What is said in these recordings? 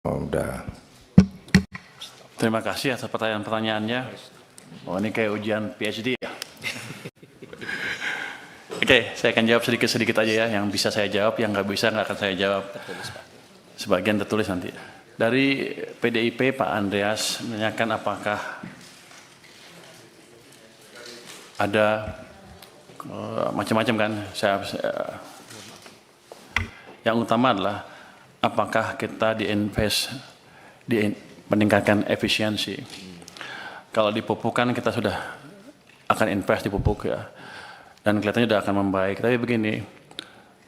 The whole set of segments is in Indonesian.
Oh, udah. Terima kasih atas pertanyaan-pertanyaannya. Oh, ini kayak ujian PhD ya. Oke, saya akan jawab sedikit-sedikit aja ya. Yang bisa saya jawab, yang nggak bisa nggak akan saya jawab. Sebagian tertulis nanti. Dari PDIP, Pak Andreas menanyakan apakah ada macam-macam kan. Yang utama adalah apakah kita meningkatkan efisiensi. Kalau di pupuk kan kita sudah akan invest di pupuk ya. Dan kelihatannya sudah akan membaik. Tapi begini,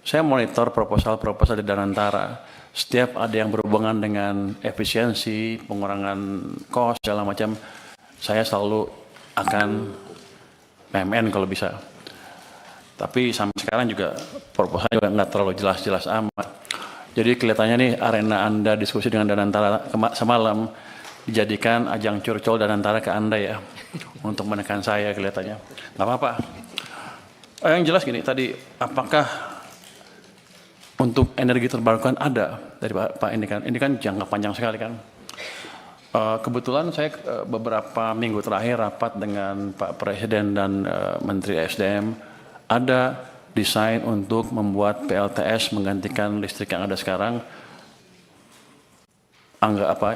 saya monitor proposal-proposal di Danantara. Setiap ada yang berhubungan dengan efisiensi, pengurangan cost, segala macam, saya selalu akan PMN kalau bisa. Tapi sampai sekarang juga proposal juga nggak terlalu jelas-jelas amat. Jadi kelihatannya nih arena Anda diskusi dengan Danantara semalam dijadikan ajang curcol Danantara ke Anda ya. Untuk menekan saya kelihatannya. Nggak apa-apa. Yang jelas gini tadi, apakah untuk energi terbarukan ada dari Pak ini kan jangka panjang sekali kan. Kebetulan saya beberapa minggu terakhir rapat dengan Pak Presiden dan Menteri SDM, ada desain untuk membuat PLTS menggantikan listrik yang ada sekarang.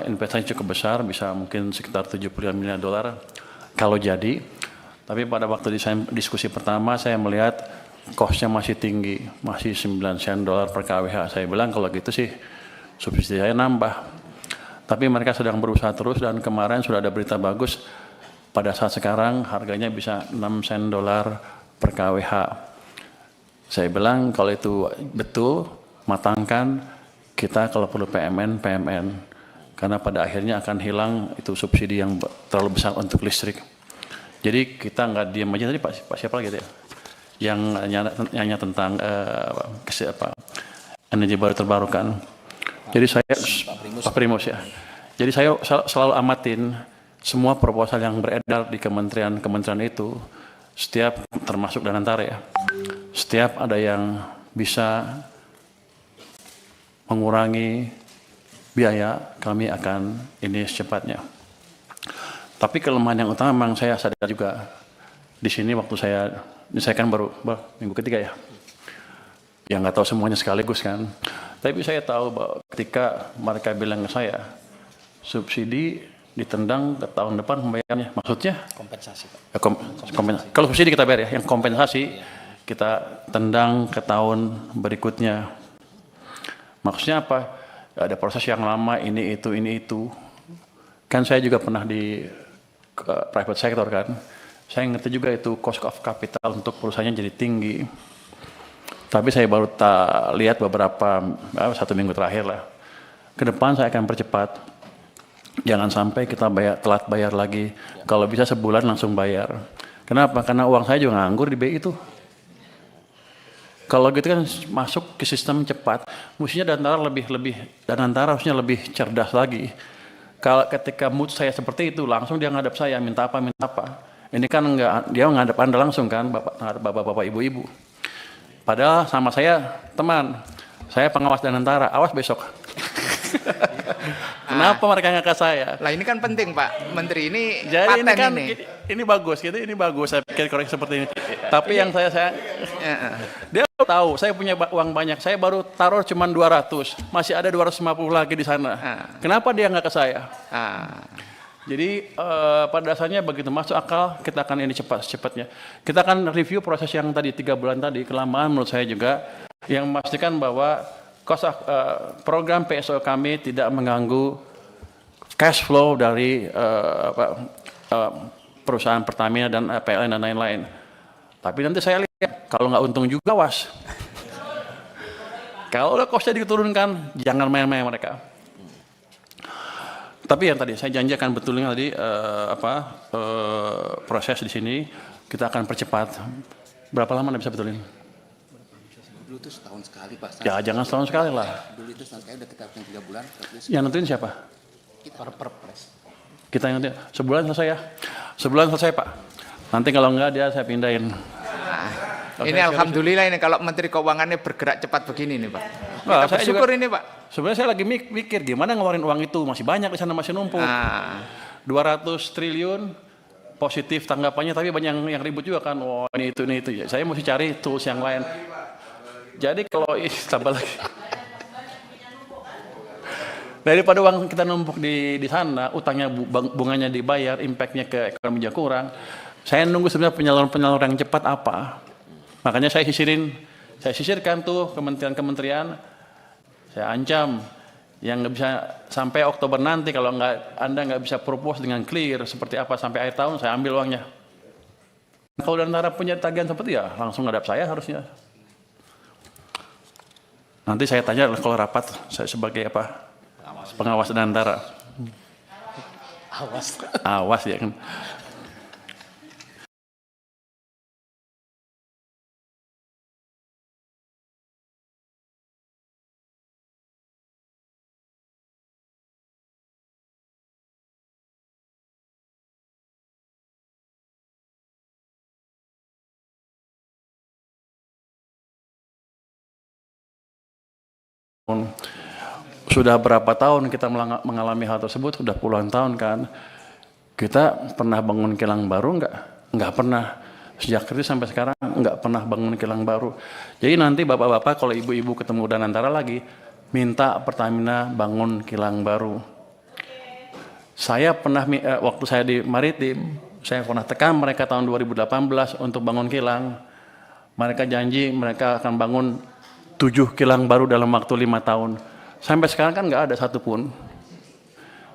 Investasi cukup besar, bisa mungkin sekitar 75 miliar dolar kalau jadi. Tapi pada waktu diskusi pertama saya melihat cost-nya masih tinggi, masih 9 sen dolar per kWh. Saya bilang kalau gitu sih subsidi saya nambah. Tapi mereka sedang berusaha terus dan kemarin sudah ada berita bagus. Pada saat sekarang harganya bisa 6 sen dolar per kWh. Saya bilang kalau itu betul, matangkan, kita kalau perlu PMN. Karena pada akhirnya akan hilang itu subsidi yang terlalu besar untuk listrik. Jadi kita nggak diam aja. Tadi Pak siapa lagi ya? Yang nanya tentang energi baru terbarukan. Jadi saya Pak Primus ya. Jadi saya selalu amatin semua proposal yang beredar di kementerian itu, setiap termasuk Danantara ya. Setiap ada yang bisa mengurangi biaya, kami akan ini secepatnya. Tapi kelemahan yang utama memang saya sadar juga di sini waktu saya kan baru minggu ketiga ya. Yang nggak tahu semuanya sekaligus kan. Tapi saya tahu bahwa ketika mereka bilang ke saya, subsidi ditendang ke tahun depan pembayarannya. Maksudnya? Kompensasi Pak. Kompensasi. Kalau subsidi kita bayar ya, yang kompensasi kita tendang ke tahun berikutnya. Maksudnya apa? Ada proses yang lama, ini itu. Kan saya juga pernah di private sector kan. Saya ngerti juga itu cost of capital untuk perusahaannya jadi tinggi. Tapi saya baru lihat beberapa, 1 minggu terakhir lah. Ke depan saya akan percepat. Jangan sampai kita telat bayar lagi. Kalau bisa sebulan langsung bayar. Kenapa? Karena uang saya juga nganggur di BI itu. Kalau gitu kan masuk ke sistem cepat. Mestinya Danantara harusnya lebih cerdas lagi. Kalau ketika mood saya seperti itu, langsung dia ngadap saya, minta apa. Ini kan enggak, dia ngadap Anda langsung kan, bapak-bapak, ibu-ibu. Padahal sama saya, teman, saya pengawas Danantara, awas besok. Kenapa mereka nggak ke saya? Lah ini kan penting Pak Menteri, ini jadi paten ini bagus gitu, ini bagus saya pikir korek seperti ini. Tapi yang saya dia tahu saya punya uang banyak, saya baru taruh cuma 200, masih ada 250 lagi di sana. Kenapa dia nggak ke saya? Jadi pada dasarnya begitu masuk akal, kita akan ini cepatnya. Kita akan review proses yang tadi 3 bulan tadi, kelamaan menurut saya juga, yang memastikan bahwa program PSO kami tidak mengganggu cash flow dari perusahaan Pertamina dan PLN dan lain-lain. Tapi nanti saya lihat, kalau nggak untung juga was. Kalau udah costnya diturunkan, jangan main-main mereka. Tapi yang tadi saya janji akan betulnya tadi proses di sini kita akan percepat. Berapa lama Anda bisa betulin? Dulu itu setahun sekali Pak. Ya jangan setahun sekali lah. Dulu itu setahun sekali udah kita 3 bulan. Yang nentuin siapa? Kita perpres. Kita yang nentuin. Sebulan selesai ya? Sebulan selesai Pak. Nanti kalau enggak dia saya pindahin. Ini alhamdulillah ini kalau Menteri Keuangannya bergerak cepat begini nih Pak. Nggak, Kita bersyukur ini Pak. Sebenarnya saya lagi mikir gimana ngeluarin uang itu, masih banyak di sana, masih numpuk. 200 triliun positif tanggapannya, tapi banyak yang ribut juga kan. Oh ini itu. Ya, saya mesti cari tools yang lain. Jadi kalau tambah lagi. Daripada uang kita numpuk di sana, utangnya bunganya dibayar, impactnya ke ekonomi juga kurang. Saya nunggu sebenarnya penyaluran yang cepat apa. Makanya saya sisirkan tuh kementerian-kementerian. Saya ancam yang nggak bisa sampai Oktober nanti kalau Anda nggak bisa propose dengan clear seperti apa sampai akhir tahun, saya ambil uangnya. Kalau Danantara punya tagihan seperti ya langsung ngadap saya harusnya. Nanti saya tanya kalau rapat saya sebagai apa? Pengawas Danantara. Awas ya kan. Sudah berapa tahun kita mengalami hal tersebut, sudah puluhan tahun kan. Kita pernah bangun kilang baru nggak pernah. Sejak kritis sampai sekarang nggak pernah bangun kilang baru. Jadi nanti bapak-bapak kalau ibu-ibu ketemu Danantara lagi, minta Pertamina bangun kilang baru. Saya pernah, waktu saya di Maritim, saya pernah tekan mereka tahun 2018 untuk bangun kilang. Mereka janji mereka akan bangun 7 kilang baru dalam waktu 5 tahun. Sampai sekarang kan nggak ada satupun.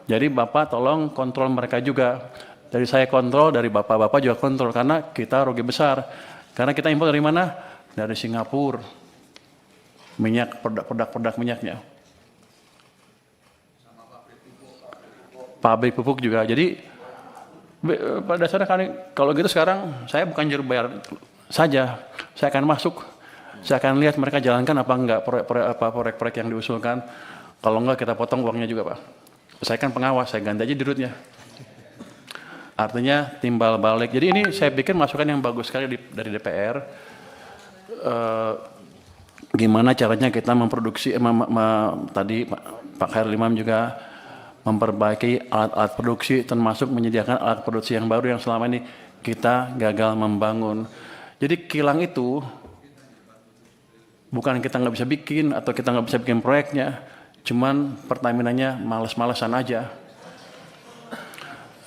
Jadi Bapak tolong kontrol mereka juga. Dari saya kontrol, dari Bapak-Bapak juga kontrol. Karena kita rugi besar. Karena kita impor dari mana? Dari Singapura. Minyak, produk minyaknya. Pabrik pupuk juga. Jadi pada dasarnya kalau gitu sekarang saya bukan juru bayar saja. Saya akan masuk. Saya akan lihat mereka jalankan apa enggak proyek-proyek yang diusulkan. Kalau enggak kita potong uangnya juga Pak. Saya kan pengawas, saya ganti aja dirutnya. Artinya timbal balik. Jadi ini saya pikir masukan yang bagus sekali dari DPR. Gimana caranya kita memproduksi, tadi Pak Khairul Imam juga memperbaiki alat-alat produksi, termasuk menyediakan alat produksi yang baru yang selama ini kita gagal membangun. Jadi kilang itu bukan kita nggak bisa bikin atau kita nggak bisa bikin proyeknya, cuman Pertaminanya males-malesan aja.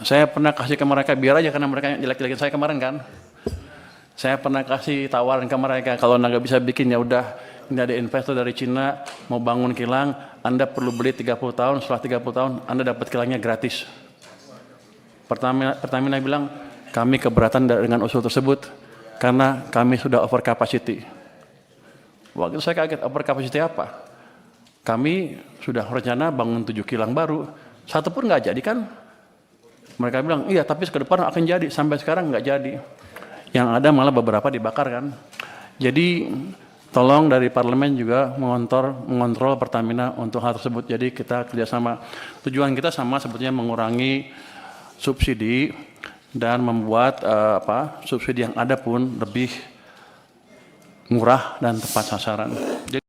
Saya pernah kasih ke mereka biar aja karena mereka jelek-jelekin saya kemarin kan. Saya pernah kasih tawaran ke mereka kalau nggak bisa bikin ya udah, ini ada investor dari Cina mau bangun kilang, Anda perlu beli 30 tahun, setelah 30 tahun Anda dapat kilangnya gratis. Pertamina bilang kami keberatan dengan usul tersebut karena kami sudah over capacity. Waktu itu saya kaget, over capacity apa? Kami sudah rencana bangun 7 kilang baru, satu pun nggak jadi kan? Mereka bilang, iya tapi ke depan akan jadi, sampai sekarang nggak jadi. Yang ada malah beberapa dibakar kan. Jadi tolong dari parlemen juga mengontrol Pertamina untuk hal tersebut. Jadi kita kerjasama. Tujuan kita sama sebetulnya mengurangi subsidi dan membuat subsidi yang ada pun lebih murah dan tepat sasaran. Jadi